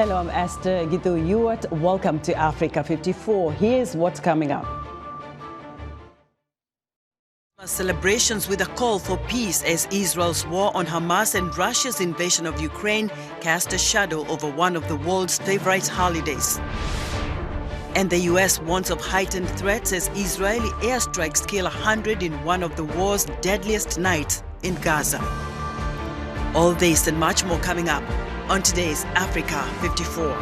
Hello, I'm Esther Gitu-Ewart. Welcome to Africa 54. Here's what's coming up. Celebrations with a call for peace as Israel's war on Hamas and Russia's invasion of Ukraine cast a shadow over one of the world's favorite holidays. And the U.S. warns of heightened threats as Israeli airstrikes kill 100 in one of the war's deadliest nights in Gaza. All this and much more coming up on today's Africa 54.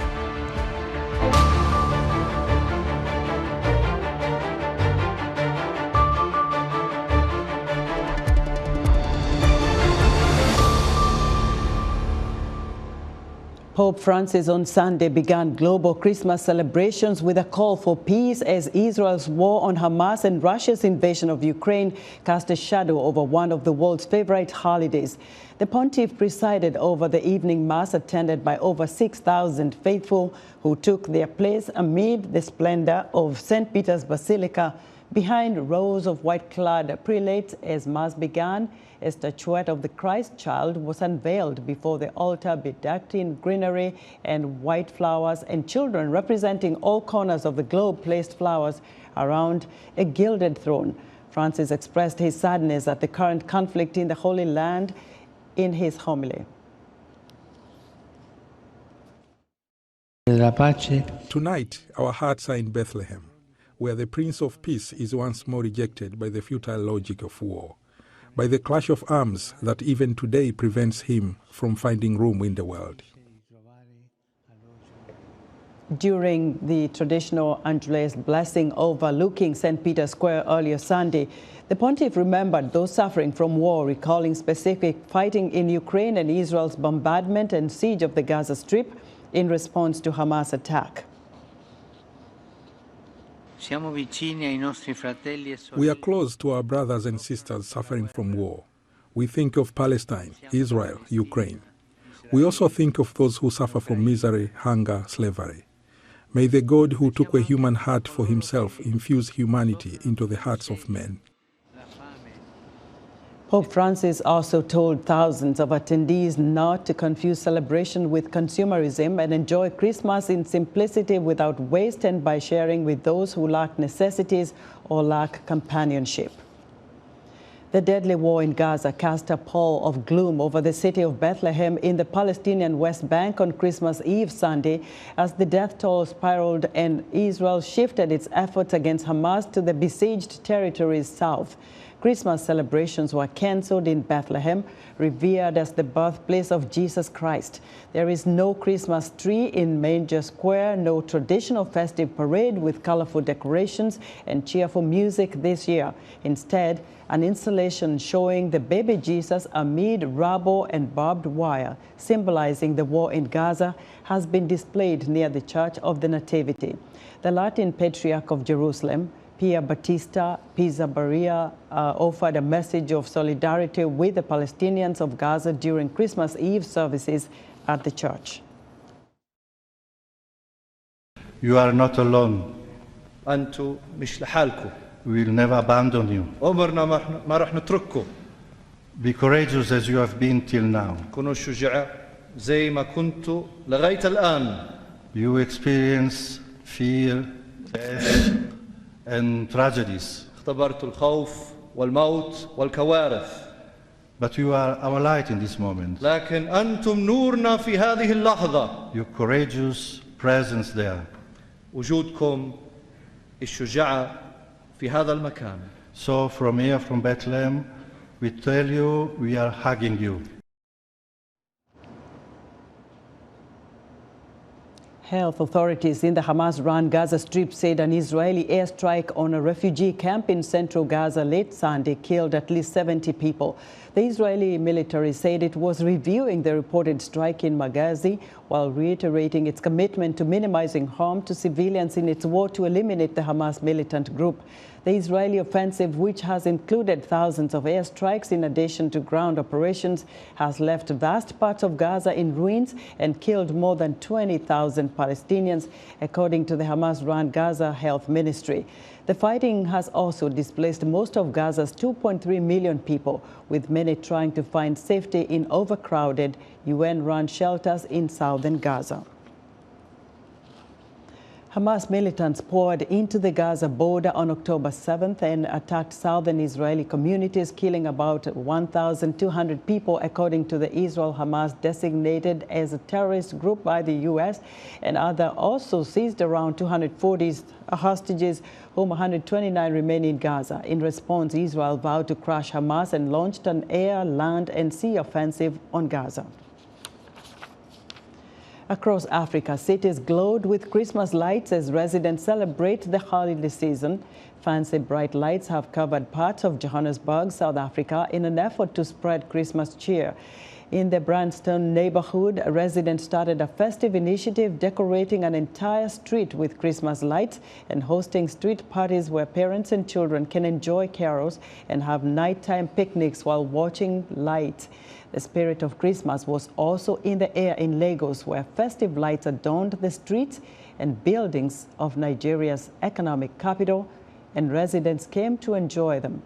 Pope Francis on Sunday began global Christmas celebrations with a call for peace as Israel's war on Hamas and Russia's invasion of Ukraine cast a shadow over one of the world's favorite holidays. The pontiff presided over the evening mass attended by over 6,000 faithful who took their place amid the splendor of St. Peter's Basilica. Behind rows of white-clad prelates as mass began, a statuette of the Christ child was unveiled before the altar, bedecked in greenery and white flowers, and children representing all corners of the globe placed flowers around a gilded throne. Francis expressed his sadness at the current conflict in the Holy Land in his homily. Tonight, our hearts are in Bethlehem, where the Prince of Peace is once more rejected by the futile logic of war, by the clash of arms that even today prevents him from finding room in the world. During the traditional Angelus blessing overlooking St. Peter's Square earlier Sunday, the pontiff remembered those suffering from war, recalling specific fighting in Ukraine and Israel's bombardment and siege of the Gaza Strip in response to Hamas' attack. We are close to our brothers and sisters suffering from war. We think of Palestine, Israel, Ukraine. We also think of those who suffer from misery, hunger, slavery. May the God who took a human heart for himself infuse humanity into the hearts of men. Pope Francis also told thousands of attendees not to confuse celebration with consumerism and enjoy Christmas in simplicity without waste and by sharing with those who lack necessities or lack companionship. The deadly war in Gaza cast a pall of gloom over the city of Bethlehem in the Palestinian West Bank on Christmas Eve Sunday as the death toll spiraled and Israel shifted its efforts against Hamas to the besieged territories south. Christmas celebrations were cancelled in Bethlehem, revered as the birthplace of Jesus Christ. There is no Christmas tree in Manger Square, no traditional festive parade with colorful decorations and cheerful music this year. Instead, an installation showing the baby Jesus amid rubble and barbed wire, symbolizing the war in Gaza, has been displayed near the Church of the Nativity. The Latin Patriarch of Jerusalem, Pia Battista Pizzabaria, offered a message of solidarity with the Palestinians of Gaza during Christmas Eve services at the church. You are not alone. أنتوا مش لحالكم. We will never abandon you. عمرنا ما رح نترككم. Be courageous as you have been till now. كونوا شجعاء زي ما كنتوا لغاية الآن. You experience fear, death, and tragedies. اختبرتوا الخوف والموت والكوارث. But you are our light in this moment. لكن أنتم نورنا في هذه اللحظة. Your courageous presence there. وجودكم الشجاعة في هذا المكان. So from here, from Bethlehem, we tell you we are hugging you. Health authorities in the Hamas-run Gaza Strip said an Israeli airstrike on a refugee camp in central Gaza late Sunday killed at least 70 people. The Israeli military said it was reviewing the reported strike in Maghazi while reiterating its commitment to minimizing harm to civilians in its war to eliminate the Hamas militant group. The Israeli offensive, which has included thousands of airstrikes in addition to ground operations, has left vast parts of Gaza in ruins and killed more than 20,000 Palestinians, according to the Hamas-run Gaza Health Ministry. The fighting has also displaced most of Gaza's 2.3 million people, with many trying to find safety in overcrowded UN-run shelters in southern Gaza. Hamas militants poured into the Gaza border on October 7th and attacked southern Israeli communities, killing about 1,200 people, according to the Israel-Hamas designated as a terrorist group by the U.S. and others also seized around 240 hostages, whom 129 remain in Gaza. In response, Israel vowed to crush Hamas and launched an air, land, and sea offensive on Gaza. Across Africa, cities glowed with Christmas lights as residents celebrate the holiday season. Fancy bright lights have covered parts of Johannesburg, South Africa, in an effort to spread Christmas cheer. In the Branston neighborhood, residents started a festive initiative decorating an entire street with Christmas lights and hosting street parties where parents and children can enjoy carols and have nighttime picnics while watching lights. The spirit of Christmas was also in the air in Lagos, where festive lights adorned the streets and buildings of Nigeria's economic capital, and residents came to enjoy them.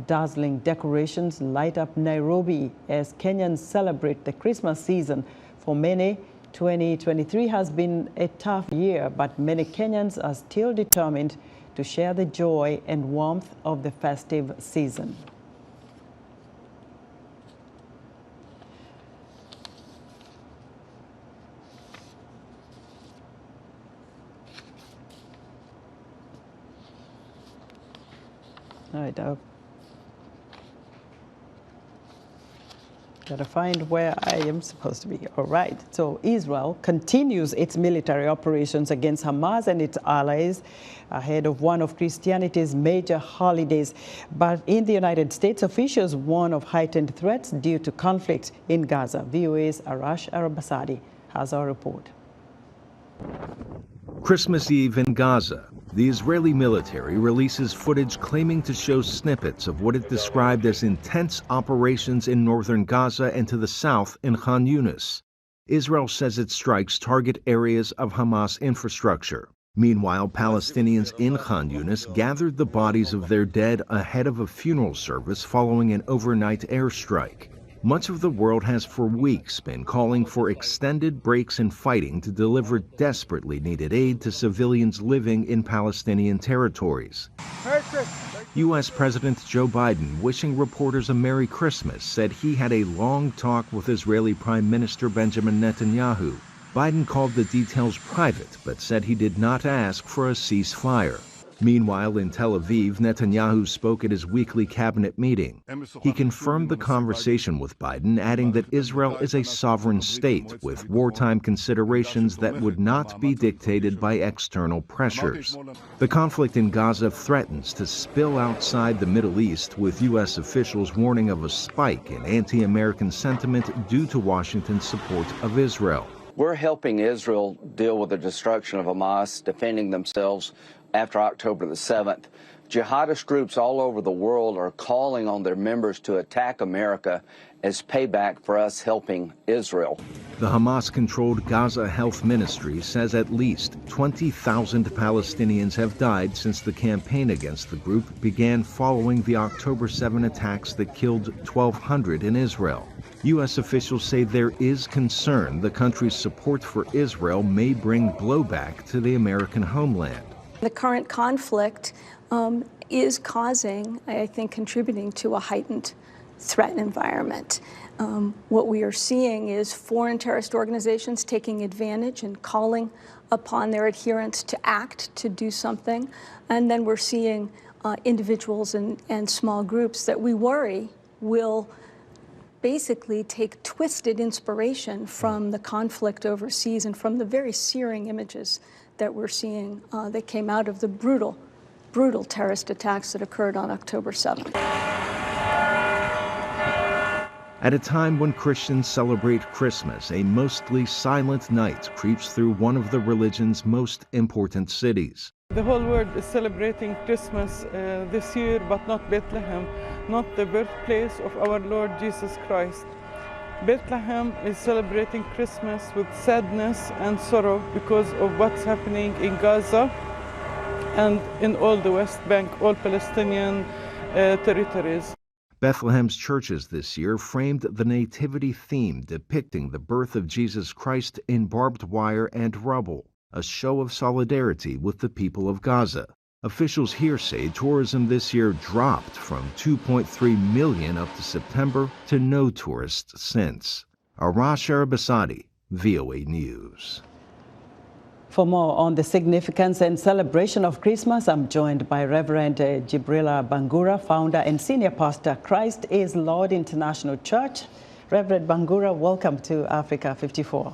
Dazzling decorations light up Nairobi as Kenyans celebrate the Christmas season. For many, 2023 has been a tough year, but many Kenyans are still determined to share the joy and warmth of the festive season. All right, gotta find where I am supposed to be. All right, so Israel continues its military operations against Hamas and its allies ahead of one of Christianity's major holidays. But in the United States, officials warn of heightened threats due to conflict in Gaza. VOA's Arash Arabasadi has our report. Christmas Eve in Gaza, the Israeli military releases footage claiming to show snippets of what it described as intense operations in northern Gaza and to the south in Khan Yunis. Israel says its strikes target areas of Hamas infrastructure. Meanwhile, Palestinians in Khan Yunis gathered the bodies of their dead ahead of a funeral service following an overnight airstrike. Much of the world has for weeks been calling for extended breaks in fighting to deliver desperately needed aid to civilians living in Palestinian territories. U.S. President Joe Biden, wishing reporters a Merry Christmas, said he had a long talk with Israeli Prime Minister Benjamin Netanyahu. Biden called the details private, but said he did not ask for a ceasefire. Meanwhile, in Tel Aviv, Netanyahu spoke at his weekly cabinet meeting. He confirmed the conversation with Biden, adding that Israel is a sovereign state with wartime considerations that would not be dictated by external pressures. The conflict in Gaza threatens to spill outside the Middle East, with U.S. officials warning of a spike in anti-American sentiment due to Washington's support of Israel. We're helping Israel deal with the destruction of Hamas, defending themselves after October the 7th. Jihadist groups all over the world are calling on their members to attack America as payback for us helping Israel. The Hamas-controlled Gaza Health Ministry says at least 20,000 Palestinians have died since the campaign against the group began following the October 7 attacks that killed 1,200 in Israel. U.S. officials say there is concern the country's support for Israel may bring blowback to the American homeland. The current conflict is causing, I think, contributing to a heightened threat environment. What we are seeing is foreign terrorist organizations taking advantage and calling upon their adherents to act, to do something. And then we're seeing individuals and small groups that we worry will basically take twisted inspiration from the conflict overseas and from the very searing images that we're seeing that came out of the brutal terrorist attacks that occurred on October 7th. At a time when Christians celebrate Christmas, a mostly silent night creeps through one of the religion's most important cities. The whole world is celebrating Christmas this year, but not Bethlehem, not the birthplace of our Lord Jesus Christ. Bethlehem is celebrating Christmas with sadness and sorrow because of what's happening in Gaza and in all the West Bank, all Palestinian territories. Bethlehem's churches this year framed the nativity theme depicting the birth of Jesus Christ in barbed wire and rubble. a show of solidarity with the people of Gaza. Officials here say tourism this year dropped from 2.3 million up to September to no tourists since. Arash Arabasadi, VOA News. For more on the significance and celebration of Christmas, I'm joined by Reverend Jibrila Bangura, founder and senior pastor, Christ is Lord International Church. Reverend Bangura, welcome to Africa 54.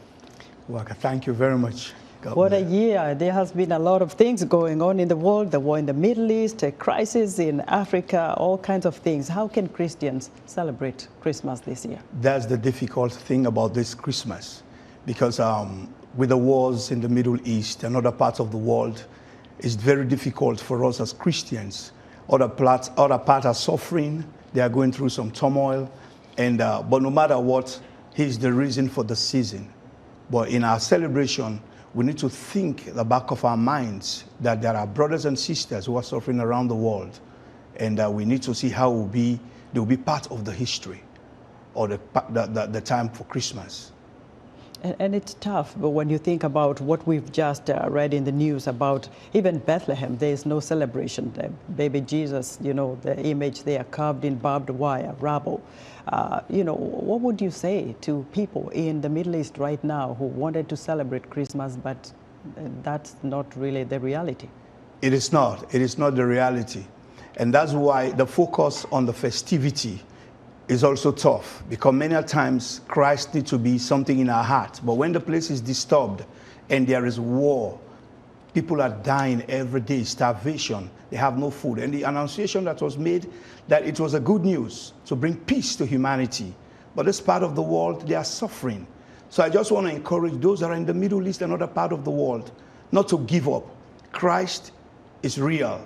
Welcome. Thank you very much. What a year. There has been a lot of things going on in the world, the war in the Middle East, a crisis in Africa, all kinds of things. How can Christians celebrate Christmas this year? That's the difficult thing about this Christmas, because with the wars in the Middle East and other parts of the world, it's very difficult for us as Christians. Other parts are suffering. They are going through some turmoil. But no matter what, He's the reason for the season. But in our celebration, we need to think at the back of our minds that there are brothers and sisters who are suffering around the world. And we need to see how they will be part of the history or the time for Christmas. And it's tough, but when you think about what we've just read in the news about even Bethlehem, there is no celebration. The baby Jesus, you know, the image there carved in barbed wire, rubble. You know, what would you say to people in the Middle East right now who wanted to celebrate Christmas, but that's not really the reality? It is not. It is not the reality. And that's why the focus on the festivity is also tough, because many times Christ needs to be something in our heart. But when the place is disturbed and there is war, people are dying every day, starvation, they have no food. And the annunciation that was made that it was a good news to bring peace to humanity. But this part of the world, they are suffering. So I just want to encourage those that are in the Middle East and other part of the world not to give up. Christ is real.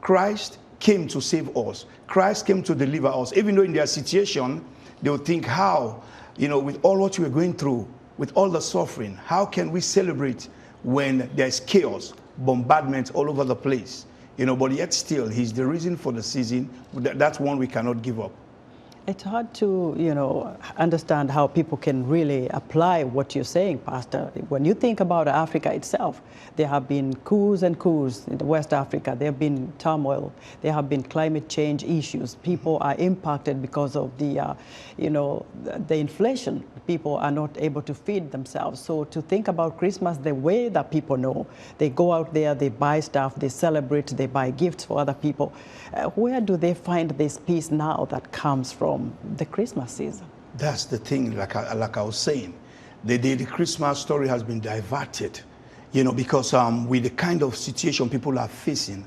Christ came to save us. Christ came to deliver us. Even though in their situation, they will think how, you know, with all what we're going through, with all the suffering, how can we celebrate when there's chaos, bombardment all over the place? You know, but yet still, He's the reason for the season. That's one we cannot give up. It's hard to, you know, understand how people can really apply what you're saying, Pastor. When you think about Africa itself, there have been coups and coups in West Africa. There have been turmoil. There have been climate change issues. People are impacted because of the, you know, the inflation. People are not able to feed themselves. So to think about Christmas the way that people know, they go out there, they buy stuff, they celebrate, they buy gifts for other people. Where do they find this peace now that comes from the Christmas season? That's the thing, like I was saying. The Christmas story has been diverted, you know, because with the kind of situation people are facing,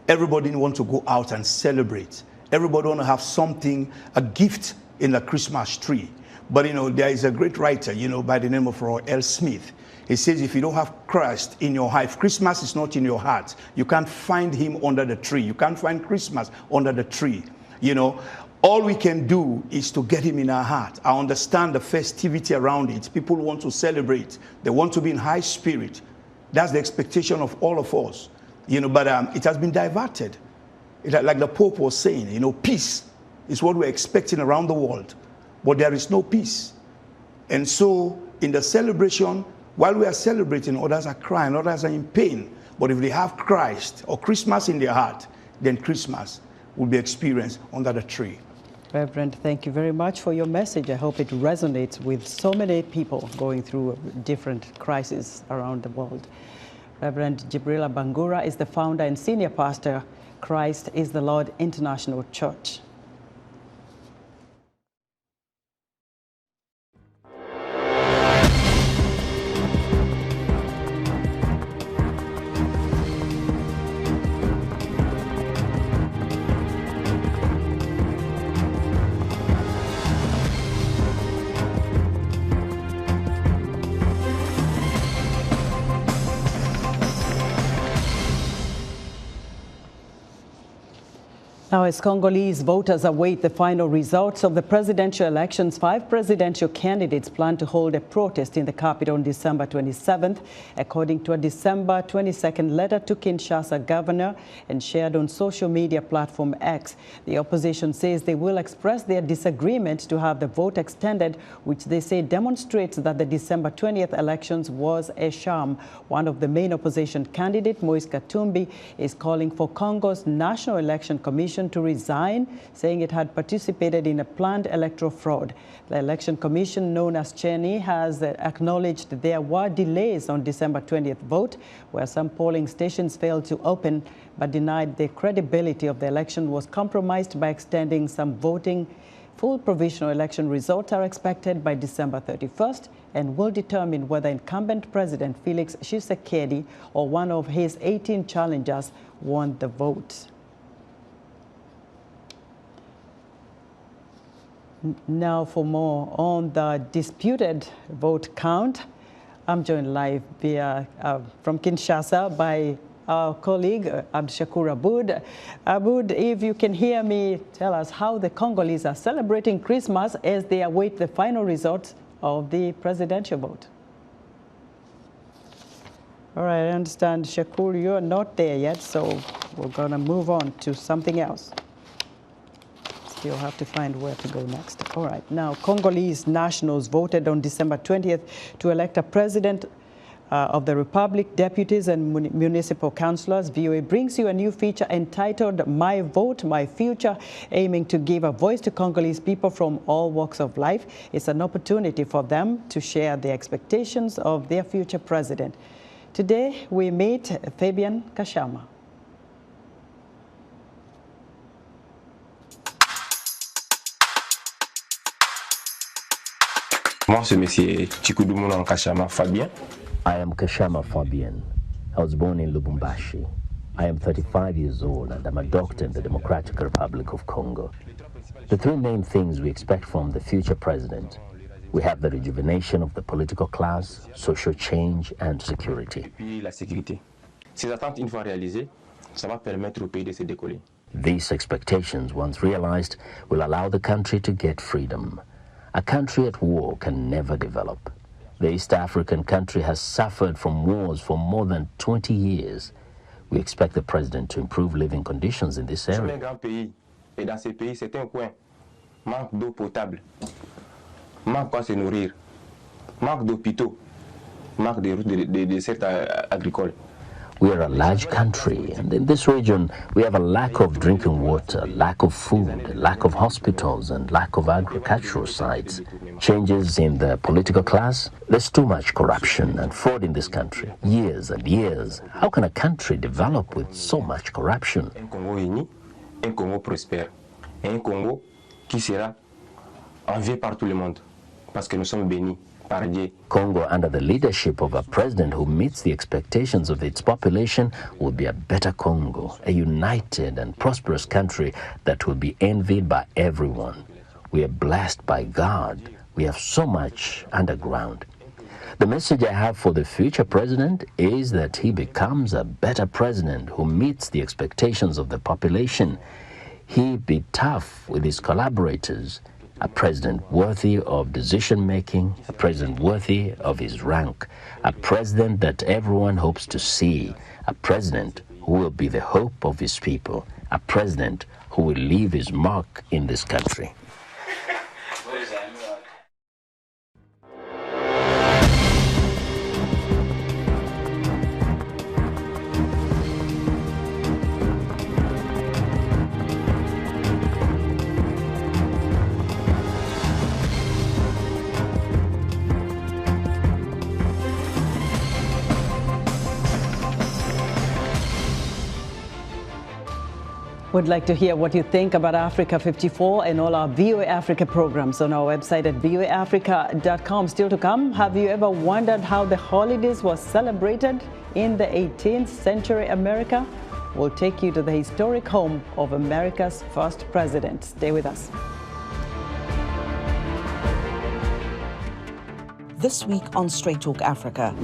everybody wants to go out and celebrate. Everybody want to have something, a gift in the Christmas tree. But, you know, there is a great writer, you know, by the name of Roy L. Smith. He says if you don't have Christ in your heart, if Christmas is not in your heart, you can't find Him under the tree. You can't find Christmas under the tree. You know, all we can do is to get Him in our heart. I understand the festivity around it. People want to celebrate. They want to be in high spirit. That's the expectation of all of us. You know, but it has been diverted. Like the Pope was saying, you know, peace is what we're expecting around the world. But there is no peace. And so in the celebration, while we are celebrating, others are crying, others are in pain. But if they have Christ or Christmas in their heart, then Christmas will be experienced under the tree. Reverend, thank you very much for your message. I hope it resonates with so many people going through different crises around the world. Reverend Jibrila Bangura is the founder and senior pastor, Christ is the Lord International Church. Now, as Congolese voters await the final results of the presidential elections, 5 presidential candidates plan to hold a protest in the capital on December 27th, according to a December 22nd letter to Kinshasa governor and shared on social media platform X. The opposition says they will express their disagreement to have the vote extended, which they say demonstrates that the December 20th elections was a sham. One of the main opposition candidates, Moise Katumbi, is calling for Congo's National Election Commission to resign, saying it had participated in a planned electoral fraud. The Election Commission, known as CHENI, has acknowledged there were delays on December 20th vote, where some polling stations failed to open, but denied the credibility of the election was compromised by extending some voting. Full provisional election results are expected by December 31st and will determine whether incumbent President Felix Tshisekedi or one of his 18 challengers won the vote. Now for more on the disputed vote count, I'm joined live via from Kinshasa by our colleague Abdushakur Aboud. Aboud, if you can hear me, tell us how the Congolese are celebrating Christmas as they await the final results of the presidential vote. All right, I understand, Shakur, you're not there yet, so we're going to move on to something else. You'll have to find where to go next. All right. Now, Congolese nationals voted on December 20th to elect a president of the Republic, deputies and municipal councillors. VOA brings you a new feature entitled My Vote, My Future, aiming to give a voice to Congolese people from all walks of life. It's an opportunity for them to share the expectations of their future president. Today, we meet Fabian Kashama. Moi, c'est Monsieur Chikudumuno Kashama Fabien. I am Kashama Fabien. I was born in Lubumbashi. I am 35 years old and I'm a doctor in the Democratic Republic of Congo. The 3 main things we expect from the future president: we have the rejuvenation of the political class, social change, and security. La sécurité. Ces attentes, une fois réalisées, ça va permettre au pays de se décoller. These expectations, once realized, will allow the country to get freedom. A country at war can never develop. The East African country has suffered from wars for more than 20 years. We expect the president to improve living conditions in this area. C'est un grand pays, et dans ce pays, c'est un coin. Manque d'eau potable, manque quoi se nourrir, manque d'hôpitaux, manque de routes, de desserts agricoles. We are a large country, and in this region, we have a lack of drinking water, lack of food, lack of hospitals, and lack of agricultural sites. Changes in the political class, there's too much corruption and fraud in this country. Years and years. How can a country develop with so much corruption? Un Congo uni, un Congo prospère, et un Congo qui sera envié par tout le monde, parce que nous sommes bénis. Congo, under the leadership of a president who meets the expectations of its population, will be a better Congo, a united and prosperous country that will be envied by everyone. We are blessed by God. We have so much underground. The message I have for the future president is that he becomes a better president who meets the expectations of the population. He be tough with his collaborators. A president worthy of decision-making, a president worthy of his rank, a president that everyone hopes to see, a president who will be the hope of his people, a president who will leave his mark in this country. Would like to hear what you think about Africa 54 and all our VOA Africa programs on our website at voaafrica.com. Still to come, have you ever wondered how the holidays was celebrated in the 18th century America? We'll take you to the historic home of America's first president. Stay with us. This week on Straight Talk Africa.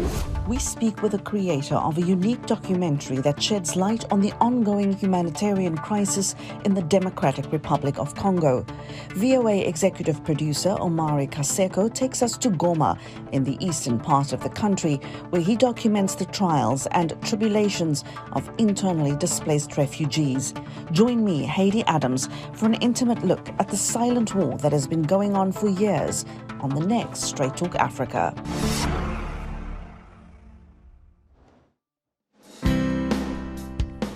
we speak with the creator of a unique documentary that sheds light on the ongoing humanitarian crisis in the Democratic Republic of Congo. VOA executive producer Omari Kaseko takes us to Goma in the eastern part of the country, where he documents the trials and tribulations of internally displaced refugees. Join me, Heidi Adams, for an intimate look at the silent war that has been going on for years on the next Straight Talk Africa.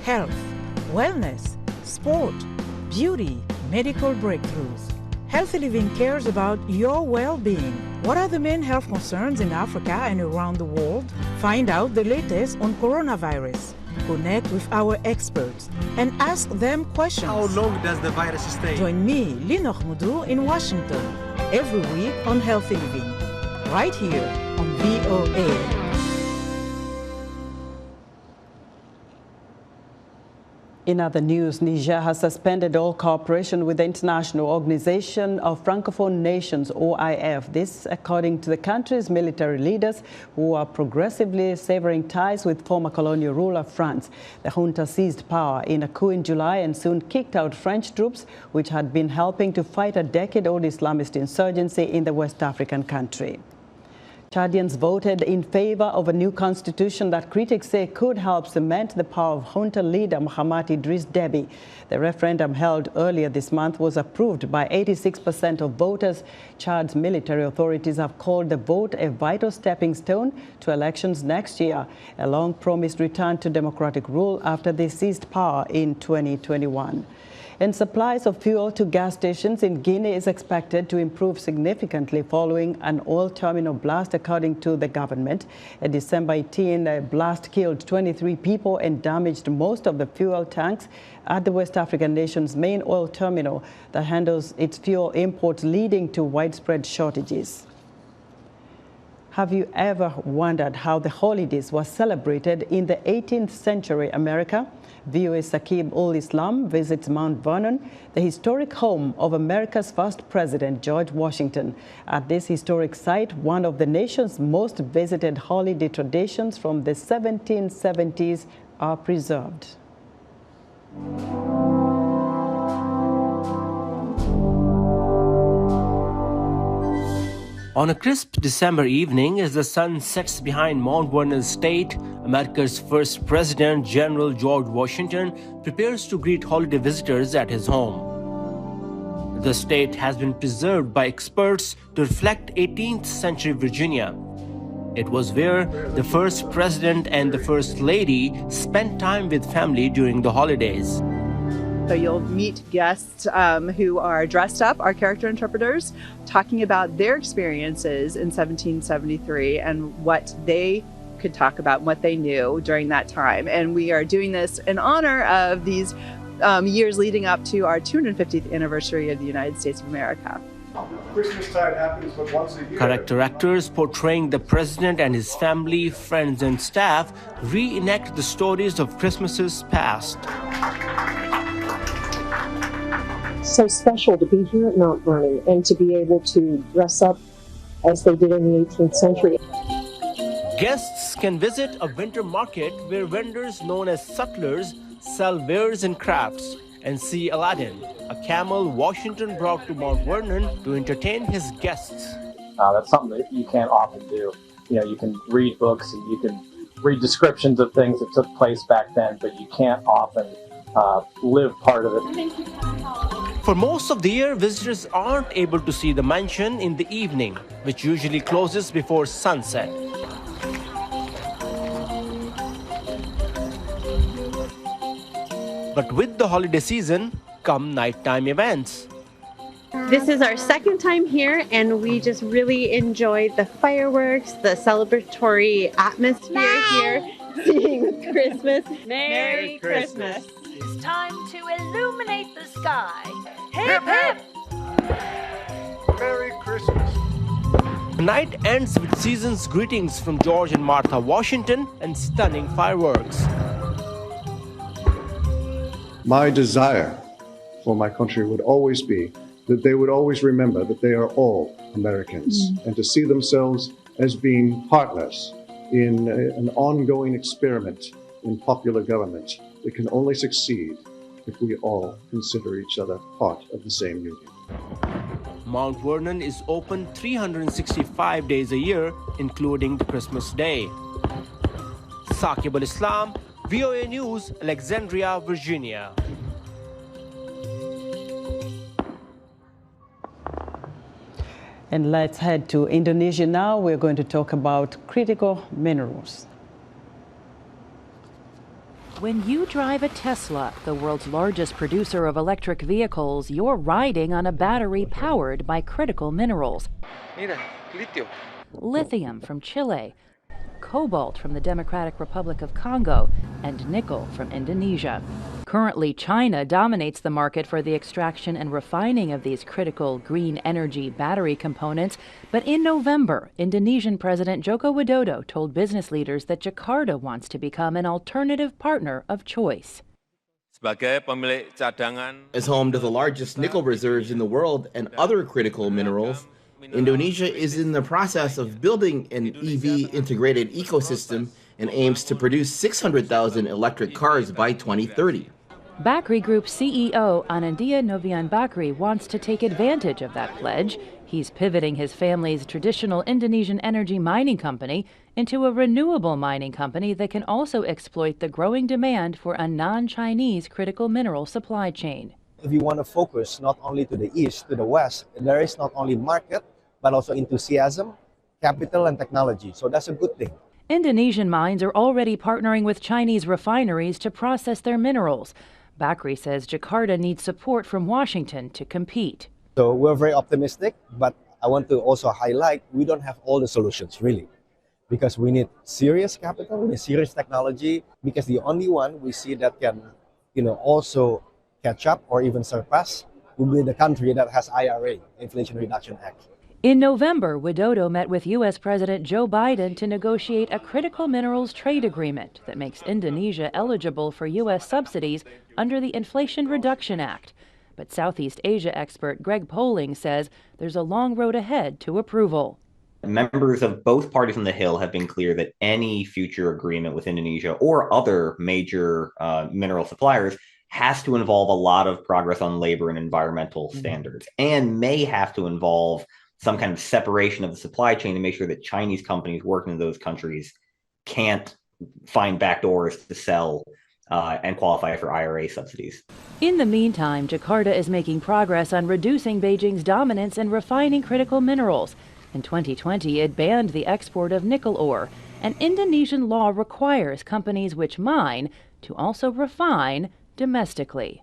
Health, wellness, sport, beauty, medical breakthroughs. Healthy Living cares about your well-being. What are the main health concerns in Africa and around the world? Find out the latest on coronavirus. Connect with our experts and ask them questions. How long does the virus stay? Join me, Linoch Mudu, in Washington, every week on Healthy Living, right here on VOA. In other news, Niger has suspended all cooperation with the International Organization of Francophone Nations, OIF. This, according to the country's military leaders, who are progressively severing ties with former colonial ruler France. The junta seized power in a coup in July and soon kicked out French troops, which had been helping to fight a decade-old Islamist insurgency in the West African country. Chadians voted in favor of a new constitution that critics say could help cement the power of junta leader Mohamed Idriss Déby. The referendum held earlier this month was approved by 86% of voters. Chad's military authorities have called the vote a vital stepping stone to elections next year, a long-promised return to democratic rule after they seized power in 2021. And supplies of fuel to gas stations in Guinea is expected to improve significantly following an oil terminal blast, according to the government. A December 18 blast killed 23 people and damaged most of the fuel tanks at the West African nation's main oil terminal that handles its fuel imports, leading to widespread shortages. Have you ever wondered how the holidays were celebrated in the 18th century America? VOA Saqib ul-Islam visits Mount Vernon, the historic home of America's first president, George Washington. At this historic site, one of the nation's most visited holiday traditions from the 1770s are preserved. On a crisp December evening, as the sun sets behind Mount Vernon State, America's first president, General George Washington, prepares to greet holiday visitors at his home. The state has been preserved by experts to reflect 18th century Virginia. It was where the first president and the first lady spent time with family during the holidays. So you'll meet guests who are dressed up, our character interpreters, talking about their experiences in 1773 and what they could talk about, what they knew during that time. And we are doing this in honor of these years leading up to our 250th anniversary of the United States of America. Christmastide happens but once a year. Character actors portraying the president and his family, friends, and staff reenact the stories of Christmases past. So special to be here at Mount Vernon and to be able to dress up as they did in the 18th century. Guests can visit a winter market where vendors known as sutlers sell wares and crafts, and see Aladdin, a camel Washington brought to Mount Vernon to entertain his guests. That's something that you can't often do. You know, you can read books and you can read descriptions of things that took place back then, but you can't often live part of it. For most of the year, visitors aren't able to see the mansion in the evening, which usually closes before sunset. But with the holiday season come nighttime events. This is our second time here, and we just really enjoyed the fireworks, the celebratory atmosphere here, seeing Christmas. Merry Christmas. It's time to illuminate the sky. Hip, hip! Merry Christmas. The night ends with season's greetings from George and Martha Washington and stunning fireworks. My desire for my country would always be that they would always remember that they are all Americans and to see themselves as being partners in an ongoing experiment in popular government that can only succeed if we all consider each other part of the same union. Mount Vernon is open 365 days a year, including the Christmas day. Saqib al-Islam, VOA News, Alexandria, Virginia. And let's head to Indonesia now. We're going to talk about critical minerals. When you drive a Tesla, the world's largest producer of electric vehicles, you're riding on a battery powered by critical minerals. Mira, litio. Lithium from Chile, cobalt from the Democratic Republic of Congo, and nickel from Indonesia. Currently, China dominates the market for the extraction and refining of these critical green energy battery components. But in November, Indonesian President Joko Widodo told business leaders that Jakarta wants to become an alternative partner of choice. As home to the largest nickel reserves in the world and other critical minerals, Indonesia is in the process of building an EV integrated ecosystem and aims to produce 600,000 electric cars by 2030. Bakri Group CEO Anandia Novian Bakri wants to take advantage of that pledge. He's pivoting his family's traditional Indonesian energy mining company into a renewable mining company that can also exploit the growing demand for a non-Chinese critical mineral supply chain. If you want to focus not only to the east, to the west, there is not only market, but also enthusiasm, capital, and technology. So that's a good thing. Indonesian mines are already partnering with Chinese refineries to process their minerals. Bakri says Jakarta needs support from Washington to compete. So we're very optimistic, but I want to also highlight we don't have all the solutions, really, because we need serious capital, we need serious technology, because the only one we see that can, also catch up or even surpass will be the country that has IRA, Inflation Reduction Act. In November, Widodo met with U.S. President Joe Biden to negotiate a critical minerals trade agreement that makes Indonesia eligible for U.S. subsidies under the Inflation Reduction Act. But Southeast Asia expert Greg Poling says there's a long road ahead to approval. Members of both parties on the Hill have been clear that any future agreement with Indonesia or other major mineral suppliers has to involve a lot of progress on labor and environmental standards, and may have to involve some kind of separation of the supply chain to make sure that Chinese companies working in those countries can't find backdoors to sell and qualify for IRA subsidies. In the meantime, Jakarta is making progress on reducing Beijing's dominance in refining critical minerals. In 2020, it banned the export of nickel ore, and Indonesian law requires companies which mine to also refine domestically.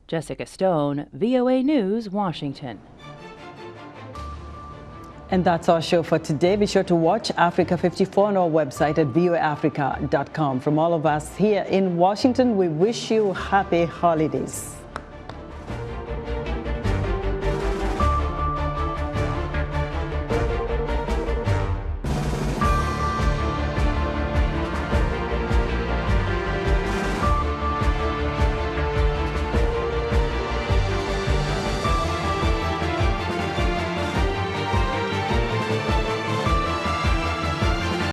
Jessica Stone, VOA News, Washington. And that's our show for today. Be sure to watch Africa 54 on our website at voaafrica.com. From all of us here in Washington, we wish you happy holidays.